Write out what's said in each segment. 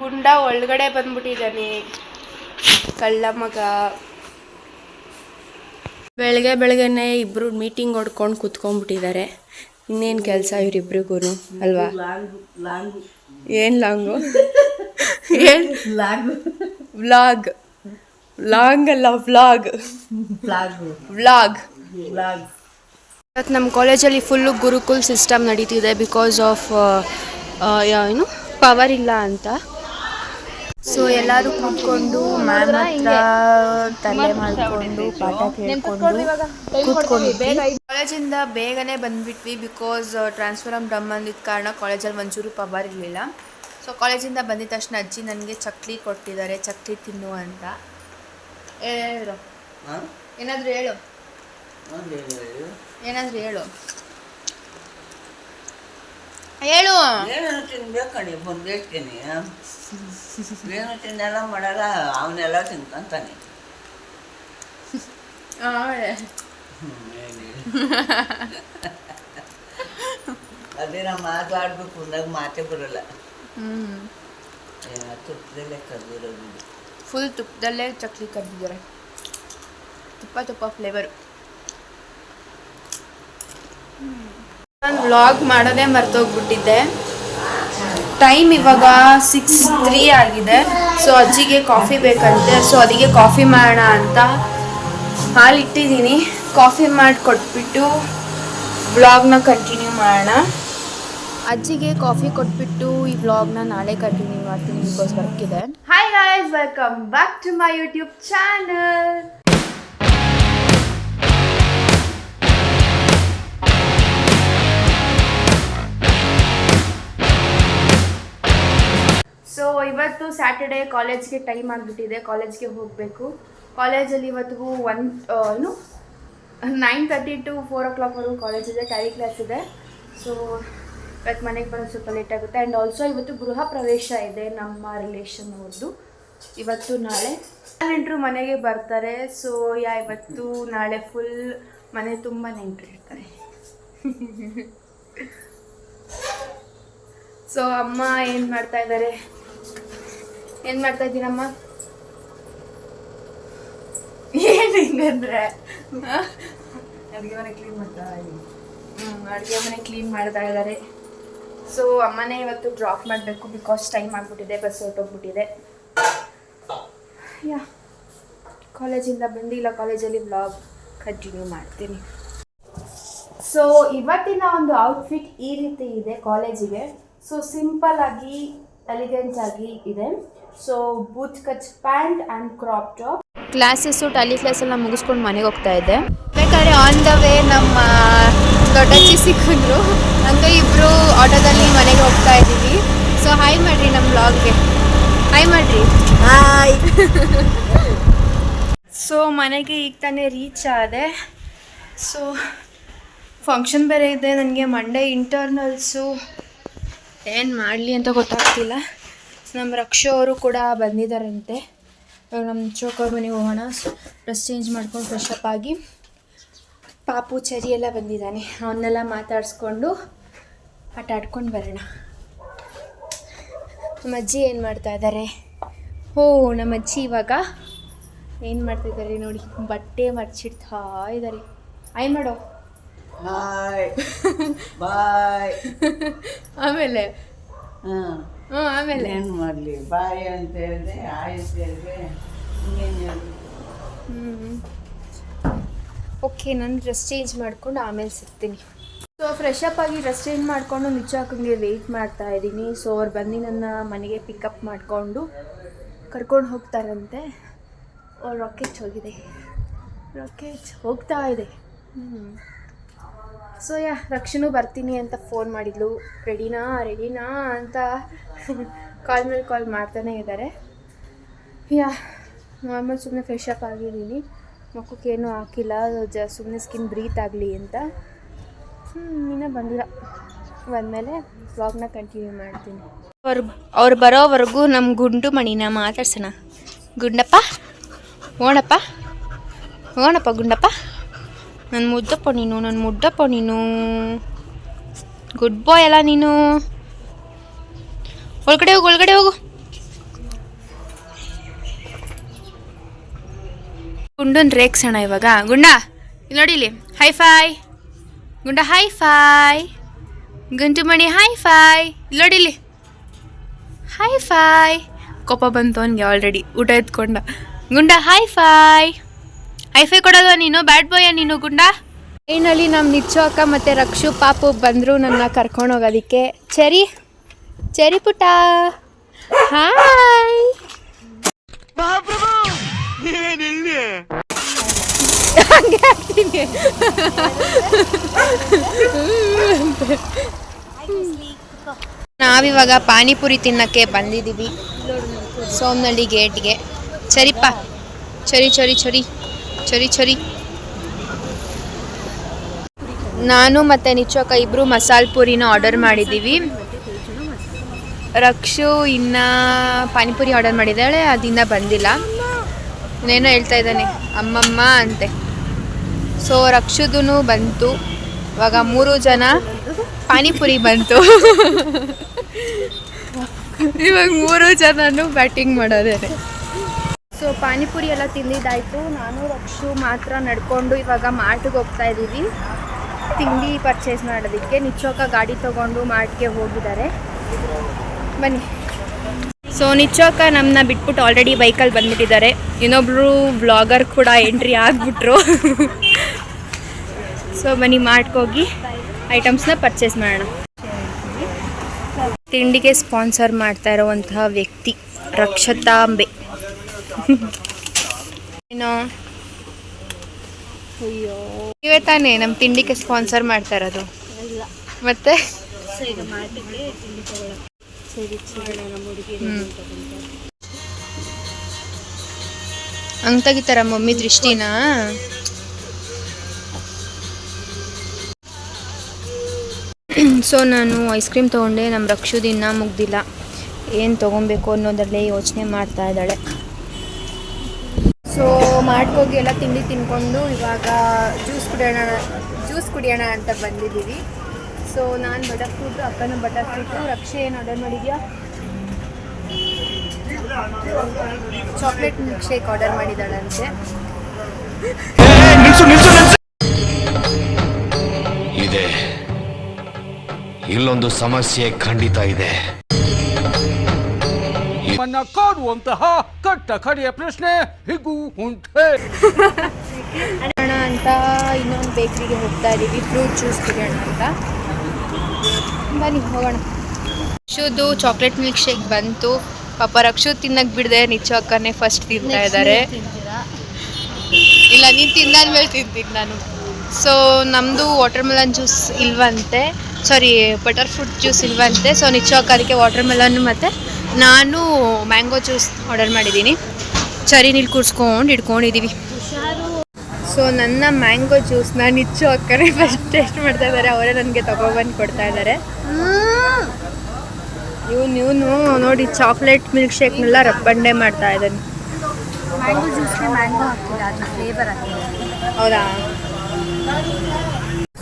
ಗುಂಡ ಒಳಗಡೆ ಬಂದ್ಬಿಟ್ಟಿದ್ದಾನೆ ಕಳ್ಳ ಮಗ. ಬೆಳಗ್ಗೆನೆ ಇಬ್ರು ಮೀಟಿಂಗ್ ಹೊಡ್ಕೊಂಡು ಕುತ್ಕೊಂಡ್ಬಿಟ್ಟಿದ್ದಾರೆ. ಇನ್ನೇನು ಕೆಲಸ ಇವರಿಬ್ರಿಗೂ ಅಲ್ವಾ? ಏನು ಲಾಂಗು? ಏನು ವ್ಲಾಗ್? ಲಾಂಗ್ ಅಲ್ಲ, ವ್ಲಾಗ್. ಇವತ್ತು ನಮ್ಮ ಕಾಲೇಜಲ್ಲಿ ಫುಲ್ಲು ಗುರುಕುಲ್ ಸಿಸ್ಟಮ್ ನಡೀತಿದೆ ಬಿಕಾಸ್ ಆಫ್ ಏನು ಪವರ್ ಇಲ್ಲ ಅಂತ. ಸೊ ಎಲ್ಲರೂ ಕೂತ್ಕೊಂಡು ಮ್ಯಾಮ್ ಹತ್ರ ತಲೆ ಮಾಡಿಕೊಂಡು ಪಾಠ ಕೇಳ್ಕೊಂಡು ಕೂತ್ಕೊಂಡಿದ್ವಿ. ಕಾಲೇಜಿಂದ ಬೇಗನೆ ಬಂದುಬಿಟ್ವಿ ಬಿಕಾಸ್ ಟ್ರಾನ್ಸ್ಫರಮ್ ಡಮ್ ಅಂದಿದ್ದ ಕಾರಣ ಕಾಲೇಜಲ್ಲಿ ಒಂಚೂರು ಪವರ್ ಇರಲಿಲ್ಲ. ಸೊ ಕಾಲೇಜಿಂದ ಬಂದಿದ ತಕ್ಷಣ ಅಜ್ಜಿ ನನಗೆ ಚಕ್ಲಿ ಕೊಟ್ಟಿದ್ದಾರೆ, ಚಕ್ಲಿ ತಿನ್ನು ಅಂತ. ಹೇಳು, ಏನಾದರೂ ಹೇಳು, ಏನಾದರೂ ಹೇಳು, ಹೇಳು. ಏನು ತಿನ್ಬೇಕಣಿ ಬಂದಿರ್ತೀನಿ, ಏನು ತಿನ್ನೆಲ್ಲ ಮಾಡಲ್ಲ, ಅವನ್ನೆಲ್ಲ ತಿನ್ಕೊಂತಾನೆ. ಅದೇ ನಾವು ಮಾತಾಡ್ಬೇಕು ಅಂದಾಗ ಮಾತೇ ಬರಲ್ಲ. ತುಪ್ಪದಲ್ಲೇ ಕದ್ದಿರೋದು, ಫುಲ್ ತುಪ್ಪದಲ್ಲೇ ಚಕ್ಲಿ ಕದ್ದಿದ್ದಾರೆ. ತುಪ್ಪ ಫ್ಲೇವರು. ನಾನು ವ್ಲಾಗ್ ಮಾಡೋದೇ ಮರ್ತೋಗ್ಬಿಟ್ಟಿದ್ದೆ. ಟೈಮ್ ಇವಾಗ 6:03 ಆಗಿದೆ. ಸೊ ಅಜ್ಜಿಗೆ ಕಾಫಿ ಬೇಕಂತೆ. ಸೊ ಅದಕ್ಕೆ ಕಾಫಿ ಮಾಡೋಣ ಅಂತ ಹಾಲು ಇಟ್ಟಿದ್ದೀನಿ. ಕಾಫಿ ಮಾಡಿ ಕೊಟ್ಬಿಟ್ಟು ವ್ಲಾಗ್ನ ಕಂಟಿನ್ಯೂ ಮಾಡೋಣ. ಅಜ್ಜಿಗೆ ಕಾಫಿ ಕೊಟ್ಬಿಟ್ಟು ಈ ವ್ಲಾಗ್ನ ನಾಳೆ ಕಂಟಿನ್ಯೂ ಮಾಡ್ತೀನಿ ಬಿಕಾಸ್ ವರ್ಕ್ ಇದೆ. Hi guys, welcome back to my YouTube channel. So ಇವತ್ತು ಸ್ಯಾಟರ್ಡೇ, ಕಾಲೇಜ್ಗೆ ಟೈಮ್ ಆಗಿಬಿಟ್ಟಿದೆ, ಕಾಲೇಜ್ಗೆ ಹೋಗಬೇಕು. ಕಾಲೇಜಲ್ಲಿ ಇವತ್ತು 9:30 to 4 o'clockವರೆಗೂ ಕಾಲೇಜ್ ಇದೆ, ಟ್ಯಾಲಿ ಕ್ಲಾಸ್ ಇದೆ. ಸೊ ಇವತ್ತು ಮನೆಗೆ ಬರೋದು ಸ್ವಲ್ಪ ಲೇಟ್ ಆಗುತ್ತೆ. ಆ್ಯಂಡ್ ಆಲ್ಸೋ ಇವತ್ತು ಗೃಹ ಪ್ರವೇಶ ಇದೆ ನಮ್ಮ ರಿಲೇಷನ್ ಅವ್ರದ್ದು. ಇವತ್ತು ನಾಳೆ ನೆಂಟರು ಮನೆಗೆ ಬರ್ತಾರೆ. ಸೊ ಇವತ್ತು ನಾಳೆ ಫುಲ್ ಮನೆ ತುಂಬ ನೆಂಟರು ಇರ್ತಾರೆ. ಸೊ ಅಮ್ಮ ಏನು ಮಾಡ್ತಾ ಇದ್ದಾರೆ? ಏನು ಮಾಡ್ತಾ ಇದ್ದೀರಮ್ಮ? ಏನು ಹಿಂಗಂದ್ರೆ ಅಡುಗೆ ಮನೆ ಕ್ಲೀನ್ ಮಾಡ್ತಾ ಇದ್ದೀನಿ. ಅಡುಗೆ ಮನೆ ಕ್ಲೀನ್ ಮಾಡ್ತಾ ಇದ್ದಾರೆ. ಸೊ ಅಮ್ಮನೇ ಇವತ್ತು ಡ್ರಾಪ್ ಮಾಡಬೇಕು ಬಿಕಾಸ್ ಟೈಮ್ ಆಗಿಬಿಟ್ಟಿದೆ, ಬಸ್ ಹೊರಟೋಗ್ಬಿಟ್ಟಿದೆ. ಕಾಲೇಜಿಂದ ಬಂದಿಲ್ಲ, ಕಾಲೇಜಲ್ಲಿ ವ್ಲಾಗ್ ಕಂಟಿನ್ಯೂ ಮಾಡ್ತೀನಿ. ಸೊ ಇವತ್ತಿನ ಒಂದು ಔಟ್ಫಿಟ್ ಈ ರೀತಿ ಇದೆ ಕಾಲೇಜಿಗೆ. ಸೊ ಸಿಂಪಲ್ ಆಗಿ ಎಲಿಗೆಂಟ್ ಆಗಿ ಇದೆ. So both cut pant and crop top. Classes ಟ್ಯಾಲಿ ಕ್ಲಾಸೆಲ್ಲ ಮುಗಿಸ್ಕೊಂಡು ಮನೆಗೆ ಹೋಗ್ತಾ ಇದ್ದೆ. ಬೇಕಾದ್ರೆ ಆನ್ ದ ವೇ ನಮ್ಮ ದೊಡ್ಡಜ್ಜಿ ಸಿಕ್ಕಿದ್ರು. ಹಂಗೆ ಇಬ್ಬರು ಆಟೋದಲ್ಲಿ ಮನೆಗೆ ಹೋಗ್ತಾ ಇದ್ದೀವಿ. ಸೊ ಹಾಯ್ ಮಾಡಿರಿ ನಮ್ಮ ವ್ಲಾಗ್ಗೆ, ಹಾಯ್ ಮಾಡಿರಿ. ಹಾಯ್. ಸೊ ಮನೆಗೆ ಈಗ ತಾನೇ ರೀಚ್ ಆದೆ. ಸೊ ಫಂಕ್ಷನ್ ಬೇರೆ ಇದೆ ನನಗೆ ಮಂಡೇ, ಇಂಟರ್ನಲ್ಸು. ಏನು ಮಾಡಲಿ ಅಂತ ಗೊತ್ತಾಗ್ತಿಲ್ಲ. ನಮ್ಮ ರಕ್ಷಾ ಅವರು ಕೂಡ ಬಂದಿದ್ದಾರಂತೆ. ಇವಾಗ ನಮ್ಮ ಚೋಕವ್ರ ಮನೆಗೆ ಹೋಗೋಣ. ಡ್ರೆಸ್ ಚೇಂಜ್ ಮಾಡ್ಕೊಂಡು ಫ್ರೆಶ್ ಅಪ್ ಆಗಿ. ಪಾಪು ಚರಿ ಎಲ್ಲ ಬಂದಿದ್ದಾನೆ, ಅವನ್ನೆಲ್ಲ ಮಾತಾಡಿಸ್ಕೊಂಡು ಆಟ ಆಡ್ಕೊಂಡು ಬರೋಣ. ನಮ್ಮ ಅಜ್ಜಿ ಏನು ಮಾಡ್ತಾ ಇದ್ದಾರೆ? ನಮ್ಮ ಅಜ್ಜಿ ಇವಾಗ ಏನು ಮಾಡ್ತಾಯಿದ್ದಾರೆ ನೋಡಿ, ಬಟ್ಟೆ ಮರ್ಚಿಡ್ತಾ ಇದ್ದಾರೆ. ಆಯ್ ಮಾಡೋ. Hi bye. ಆಮೇಲೆ ಆಮೇಲೆ ಏನು ಮಾಡಲಿ, ಬಾಯ್ ಅಂತ ಹೇಳಿದೆ, ಆಯ್ತು ಹೇಳಿದೆ, ಇನ್ನೇನು ಹೇಳಿ. ಓಕೆ, ನಾನು ಡ್ರೆಸ್ ಚೇಂಜ್ ಮಾಡ್ಕೊಂಡು ಆಮೇಲೆ ಸಿಗ್ತೀನಿ. ಸೊ ಫ್ರೆಶ್ ಅಪ್ ಆಗಿ ಡ್ರೆಸ್ ಚೇಂಜ್ ಮಾಡಿಕೊಂಡು ನಿಜಕ್ಕಂಗೆ ವೆಯ್ಟ್ ಮಾಡ್ತಾ ಇದ್ದೀನಿ. ಸೊ ಅವ್ರು ಬಂದು ನನ್ನ ಮನೆಗೆ ಪಿಕಪ್ ಮಾಡಿಕೊಂಡು ಕರ್ಕೊಂಡು ಹೋಗ್ತಾರಂತೆ. ರಾಕೆಟ್ ಹೋಗಿದೆ, ರಾಕೆಟ್ ಹೋಗ್ತಾ ಇದೆ. ಸೊ ರಕ್ಷಣು ಬರ್ತೀನಿ ಅಂತ ಫೋನ್ ಮಾಡಿದ್ಲು. ರೆಡಿನಾ ಅಂತ ಕಾಲ್ ಮೇಲೆ ಕಾಲ್ ಮಾಡ್ತಾನೆ ಇದ್ದಾರೆ. ನಾರ್ಮಲ್ ಸುಮ್ಮನೆ ಫ್ರೆಶ್ ಅಪ್ ಆಗಿದ್ದೀನಿ, ಮುಖಕ್ಕೇನೂ ಹಾಕಿಲ್ಲ, ಸುಮ್ಮನೆ ಸ್ಕಿನ್ ಬ್ರೀತ್ ಆಗಲಿ ಅಂತ. ಇನ್ನೂ ಬಂದಿಲ್ಲ, ಬಂದಮೇಲೆ ವ್ಲಾಗ್ನ ಕಂಟಿನ್ಯೂ ಮಾಡ್ತೀನಿ. ಅವ್ರು ಬರೋವರೆಗೂ ನಮ್ಮ ಗುಂಡು ಮಣಿನ ಮಾತಾಡ್ಸೋಣ. ಗುಂಡಪ್ಪ, ಹೋಗೋಣಪ್ಪ ಗುಂಡಪ್ಪ. ನನ್ನ ಮುದ್ದಪ್ಪ ನೀನು ಗುಡ್ ಬಾಯ್ ಅಲ್ಲ ನೀನು. ಒಳಗಡೆ ಹೋಗು. ಗುಂಡನ್ ರೇಕ್ಸೋಣ ಇವಾಗ. ಗುಂಡ ಇಲ್ಲಿ ನೋಡಿ, ಇಲ್ಲಿ ಹೈ ಫೈ. ಗುಂಡ ಹೈ ಫೈ. ಗಂಟು ಮಣಿ ಹೈ ಫೈ. ಇಲ್ಲಿ ನೋಡಿ, ಇಲ್ಲಿ ಹೈ ಫೈ. ಕೋಪ ಬಂತು ಅವನಿಗೆ ಆಲ್ರೆಡಿ, ಊಟ ಎತ್ಕೊಂಡ. ಗುಂಡ ಹೈ ಫೈ. ಹೈ ಫೈ ಕೊಡಲ್ವ ನೀನು? ಬ್ಯಾಡ್ ಬಾಯ ನೀನು ಗುಂಡ. ಟ್ರೈನಲ್ಲಿ ನಮ್ಮ ನಿಚ್ಚು ಅಕ್ಕ ಮತ್ತು ರಕ್ಷು ಪಾಪು ಬಂದರು ನನ್ನ ಕರ್ಕೊಂಡು ಹೋಗೋದಕ್ಕೆ. ಚೆರಿ ಚೆರಿ ಪುಟ್ಟ ಹಾಯ್. ಹಂಗೆ ಆಗ್ತೀನಿ. ನಾವಿವಾಗ ಪಾನಿಪುರಿ ತಿನ್ನಕ್ಕೆ ಬಂದಿದ್ದೀವಿ ಸೋಮನಹಳ್ಳಿ ಗೇಟ್ಗೆ. ಚರಿಪ್ಪ ಚರಿ ಚರಿ ಚರಿ ಚರಿ ಚರಿ. ನಾನು ಮತ್ತು ನಿಚ್ಚೋಕ ಇಬ್ಬರು ಮಸಾಲೆ ಪೂರಿನ ಆರ್ಡರ್ ಮಾಡಿದ್ದೀವಿ. ರಕ್ಷು ಇನ್ನು ಪಾನಿಪುರಿ ಆರ್ಡರ್ ಮಾಡಿದ್ದಾಳೆ, ಅದಿನ್ನ ಬಂದಿಲ್ಲ. ಇನ್ನೇನೋ ಹೇಳ್ತಾ ಇದ್ದಾನೆ ಅಮ್ಮಮ್ಮ ಅಂತೆ. ಸೊ ರಕ್ಷುದೂ ಬಂತು. ಇವಾಗ 3 ಜನ ಪಾನಿಪುರಿ ಬಂತು. ಇವಾಗ 3 ಜನನು ಬ್ಯಾಟಿಂಗ್ ಮಾಡೋದೇನೆ. ಸೊ ಪಾನಿಪುರಿ ಎಲ್ಲ ತಿಂದಿದ್ದಾಯಿತು. ನಾನು ರಕ್ಷು ಮಾತ್ರ ನಡ್ಕೊಂಡು ಇವಾಗ ಮಾರ್ಟ್ಗೆ ಹೋಗ್ತಾ ಇದ್ದೀವಿ ತಿಂಡಿ ಪರ್ಚೇಸ್ ಮಾಡೋದಕ್ಕೆ. ನಿಚ್ಚೋಕ ಗಾಡಿ ತೊಗೊಂಡು ಮಾರ್ಟ್ಗೆ ಹೋಗಿದ್ದಾರೆ. ಬನ್ನಿ. ಸೊ ನಿಚ್ಚೋಕ ನಮ್ಮನ್ನ ಬಿಟ್ಬಿಟ್ಟು ಆಲ್ರೆಡಿ ಬೈಕಲ್ಲಿ ಬಂದ್ಬಿಟ್ಟಿದ್ದಾರೆ. ಇನ್ನೊಬ್ರು ವ್ಲಾಗರ್ ಕೂಡ ಎಂಟ್ರಿ ಆಗಿಬಿಟ್ರು. ಸೊ ಬನ್ನಿ ಮಾರ್ಟ್ಗೆ ಹೋಗಿ ಐಟಮ್ಸ್ನ ಪರ್ಚೇಸ್ ಮಾಡೋಣ. ತಿಂಡಿಗೆ ಸ್ಪಾನ್ಸರ್ ಮಾಡ್ತಾ ಇರೋವಂತಹ ವ್ಯಕ್ತಿ ರಕ್ಷತಾಂಬೆ. ಏನೋ ನೀವೇ ತಾನೇ ನಮ್ಮ ತಿಂಡಿಗೆ ಸ್ಪಾನ್ಸರ್ ಮಾಡ್ತಾ ಇರೋದು? ಮತ್ತೆ ಹಂಗೆ ತೆಗಿತಾರ ಮಮ್ಮಿ ದೃಷ್ಟಿನ? ಸೊ ನಾನು ಐಸ್ ಕ್ರೀಮ್ ತೊಗೊಂಡೆ. ನಮ್ಮ ರಕ್ಷುದಿನ್ನ ಮುಗ್ದಿಲ್ಲ, ಏನು ತೊಗೊಬೇಕು ಅನ್ನೋದರಲ್ಲೇ ಯೋಚನೆ ಮಾಡ್ತಾ ಇದ್ದಾಳೆ. ಸೊ ಮಾಡ್ಕೋಗಿ ಎಲ್ಲ ತಿಂಡಿ ತಿನ್ಕೊಂಡು ಇವಾಗ ಜ್ಯೂಸ್ ಕುಡಿಯೋಣ ಅಂತ ಬಂದಿದ್ದೀವಿ. ಸೊ ನಾನು ಬಟರ್ ಫ್ರೂಟು, ಅಕ್ಕನ ಬಟರ್ ಫ್ರೂಟು. ರಕ್ಷೆ ಏನು ಆರ್ಡರ್ ಮಾಡಿದ್ಯಾ? ಚಾಕ್ಲೇಟ್ ಮಿಲ್ಕ್ ಶೇಕ್ ಆರ್ಡರ್ ಮಾಡಿದ್ದಾಳಂತೆ. ಇದೆ, ಇಲ್ಲೊಂದು ಸಮಸ್ಯೆ ಖಂಡಿತ ಇದೆ. ಕಾಡುವಂತಹ ಕಟ್ಟ ಕಡೆಯ ಪ್ರಶ್ನೆ ಹೀಗೂ ಉಂಟೆ ಅಂತ ಇನ್ನೊಂದು ಬೇಕ್ರಿಗೆ ಹೋಗ್ತಾ ಇದ್ದೀವಿ ಫ್ರೂಟ್ ಜ್ಯೂಸ್ ಕುಡಿಯೋಣ ಅಂತ. ಬನ್ನಿ ಹೋಗೋಣ. ರಕ್ಷುದು ಚಾಕ್ಲೇಟ್ ಮಿಲ್ಕ್ ಶೇಕ್ ಬಂತು. ಪಾಪ ರಕ್ಷು ತಿನ್ನಕ್ಕೆ ಬಿಡದೆ ನಿಚ್ಚು ಅಕ್ಕನೇ ಫಸ್ಟ್ ತಿಂತಾ ಇದ್ದಾರೆ. ಇಲ್ಲ, ನೀನು ತಿಂದಾದ್ಮೇಲೆ ತಿಂತೀನಿ ನಾನು. ಸೊ ನಮ್ಮದು ವಾಟರ್ ಮೆಲನ್ ಜ್ಯೂಸ್ ಇಲ್ವಂತೆ, ಸಾರಿ ಬಟರ್ ಫ್ರೂಟ್ ಜ್ಯೂಸ್ ಇಲ್ವಂತೆ. ಸೊ ನಿಚ್ಚು ಅಕ್ಕ ಅದಕ್ಕೆ ವಾಟರ್ ಮೆಲನ್ ಮತ್ತು ನಾನು ಮ್ಯಾಂಗೋ ಜ್ಯೂಸ್ ಆರ್ಡರ್ ಮಾಡಿದ್ದೀನಿ. ಚರಿ ನೀರು ಕೂರಿಸ್ಕೊಂಡು ಇಟ್ಕೊಂಡಿದ್ದೀವಿ. ಸೊ ನನ್ನ ಮ್ಯಾಂಗೋ ಜ್ಯೂಸ್ನ ನಿಚ್ಚು ಅಕ್ಕನೇ ಫಸ್ಟ್ ಟೇಸ್ಟ್ ಮಾಡ್ತಾ ಇದ್ದಾರೆ. ಅವರೇ ನನಗೆ ತೊಗೊಬಂದು ಕೊಡ್ತಾ ಇದ್ದಾರೆ. ಇವನು ನೋಡಿ ಚಾಕ್ಲೇಟ್ ಮಿಲ್ಕ್ ಶೇಕ್ನೆಲ್ಲ ರಬ್ಬಂಡೆ ಮಾಡ್ತಾ ಇದ್ದಾನೆ. ಮ್ಯಾಂಗೋ ಜ್ಯೂಸ್ಗೆ ಮ್ಯಾಂಗೋ ಹಾಕಿಲ್ಲ, ಅದು ಫ್ಲೇವರ್ ಹಾಕಿಲ್ಲ. ಹೌದಾ?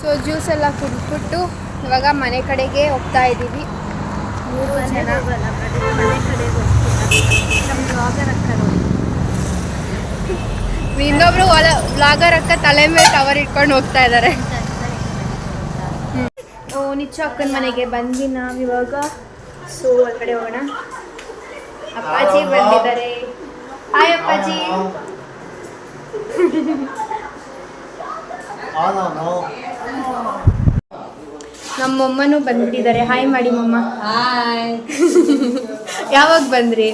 ಸೊ ಜ್ಯೂಸ್ ಎಲ್ಲ ಕುಡಿದ್ಬಿಟ್ಟು ಇವಾಗ ಮನೆ ಕಡೆಗೆ ಹೋಗ್ತಾ ಇದ್ದೀವಿ. 3 ಜನ. ಮನೆ ಕಡೆಗೆ ಹೋಗ್ತೀವಿ. ನಮ್ಮ ಬ್ಲಾಗರ್ ಅಕ್ಕರು, ಇನ್ನೊಬ್ರು ವ್ಲಾಗರ್ ಅಕ್ಕ ತಲೆ ಮೇಲೆ ಕವರ್ ಇಟ್ಕೊಂಡು ಹೋಗ್ತಾ ಇದ್ದಾರೆ. ನಿಚ್ಚು ಅಕ್ಕನ ಮನೆಗೆ ಬಂದ್ವಿ ನಾವಿವಾಗ. ಸೊ ಒಳಗಡೆ ಹೋಗೋಣ. ಅಪ್ಪಾಜಿ ಬಂದಿದ್ದಾರೆ. ಹಾಯ್ ಅಪ್ಪಾಜಿ. ನಮ್ಮಮ್ಮನೂ ಬಂದ್ಬಿಟ್ಟಿದ್ದಾರೆ. ಹಾಯ್ ಮಾಡಿ ಮಮ್ಮ. ಹಾಯ್. ಯಾವಾಗ ಬಂದ್ರಿ?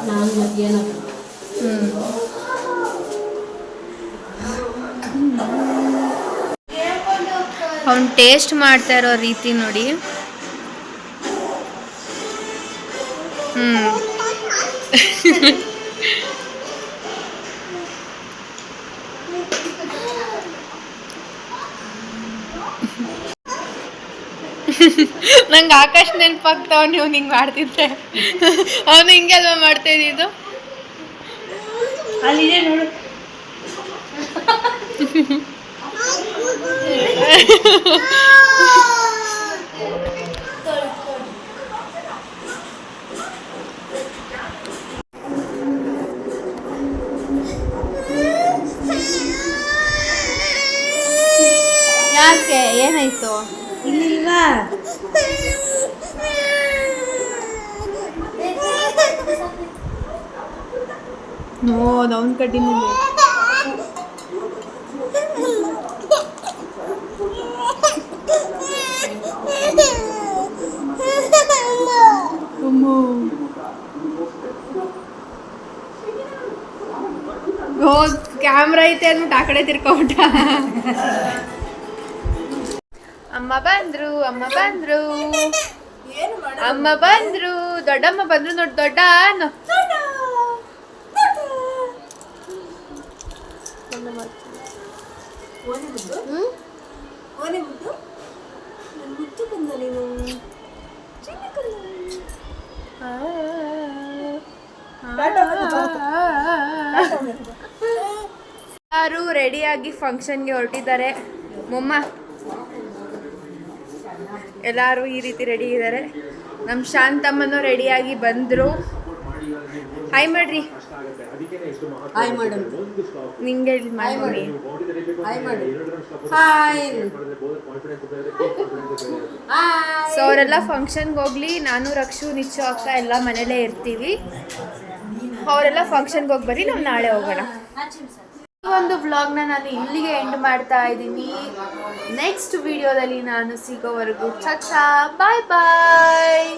ನಾನು ಮಧ್ಯಾಹ್ನ. ಅವ್ನು ಟೇಸ್ಟ್ ಮಾಡ್ತಾ ಇರೋ ರೀತಿ ನೋಡಿ. ನಂಗೆ ಆಕಾಶ್ ನೆನಪಾಗ್ತಾವ ನೀವು ಹಿಂಗೆ ಮಾಡ್ತಿದ್ದೆ. ಅವನು ಹಿಂಗೆ ಅಲ್ವಾ ಮಾಡ್ತಾ ಇದ್ದಿದ್ದು? ಅಲ್ಲಿದೆ ನೋಡು. ಯಾಕೆ ಏನಾಯ್ತು ಇಲ್ಲಿಲ್ವಾ ಅವನ್ ಕಡ್ಡಿನ ಕ್ಯಾಮ್ರಾ ಐತೆ ಅಂದ್ಬಿಟ್ಟು ಆ ಕಡೆ ತಿರ್ಕೊಂಡ. ಅಮ್ಮ ಬಂದ್ರು ದೊಡ್ಡಮ್ಮ ಬಂದ್ರು ನೋಡಿ. ದೊಡ್ಡ ಎಲ್ಲರೂ ರೆಡಿಯಾಗಿ ಫಂಕ್ಷನ್ಗೆ ಹೊರಟಿದ್ದಾರೆ. ಮೊಮ್ಮ ಎಲ್ಲರೂ ಈ ರೀತಿ ರೆಡಿ ಇದ್ದಾರೆ. ನಮ್ಮ ಶಾಂತಮ್ಮನೂ ರೆಡಿಯಾಗಿ ಬಂದರು. ಹಾಯ್ ಮಾಡ್ರಿ. ಹಾಯ್ ಮಾಡು ನಿಂಗೆ ಮಾಡಿ. ಹಾಯ್ ಮಾಡು ಹಾಯ್ ಸೊ ಅವರೆಲ್ಲ ಫಂಕ್ಷನ್ಗೆ ಹೋಗ್ಲಿ. ನಾನು ರಕ್ಷು ನಿಚ್ಚು ಅಕ್ಕ ಎಲ್ಲ ಮನೇಲೇ ಇರ್ತೀವಿ. ಅವರೆಲ್ಲ ಫಂಕ್ಷನ್ಗೆ ಹೋಗಿ ಬರ್ರಿ, ನಾವು ನಾಳೆ ಹೋಗೋಣ. ಈ ಒಂದು ವ್ಲಾಗ್ನ ನಾನು ಇಲ್ಲಿಗೆ ಎಂಡ್ ಮಾಡ್ತಾ ಇದ್ದೀನಿ. ನೆಕ್ಸ್ಟ್ ವಿಡಿಯೋದಲ್ಲಿ ನಾನು ಸಿಗೋವರೆಗೂ ಚಚ್ಚಾ ಬಾಯ್ ಬಾಯ್.